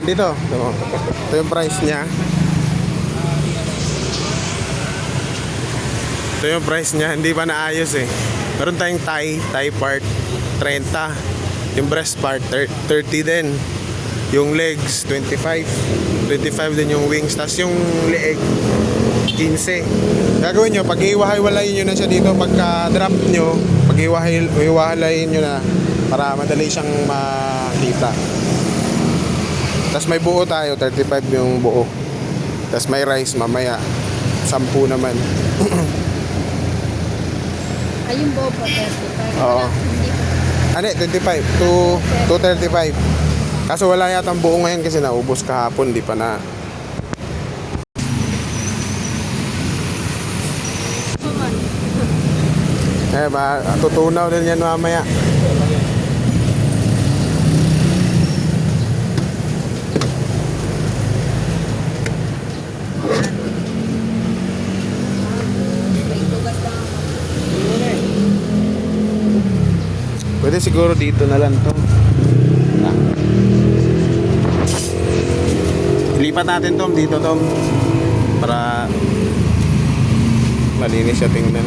Dito. Ito yung price niya. Ito yung price niya. Hindi pa naayos eh. Meron tayong thigh part 30. Yung breast part 30 din. Yung legs 25. 25 din yung wings. Tapos yung leeg 15. Gagawin nyo, pag iwahay-walayin nyo na siya dito, pagka drop nyo, pag iwahay-walayin nyo na para madali siyang makita. Tapos may buo tayo, 35 yung buo. Tapos may rice mamaya 10 naman. Ay, yung buo po, 35. Oo. Ano, 25 to 35. Kaso wala yata ang buo ngayon kasi naubos kahapon, di pa na. Tutunaw din yan mamaya. Pwede siguro dito na lang to. Lipat natin Tom dito Tom para malinis siya tingnan.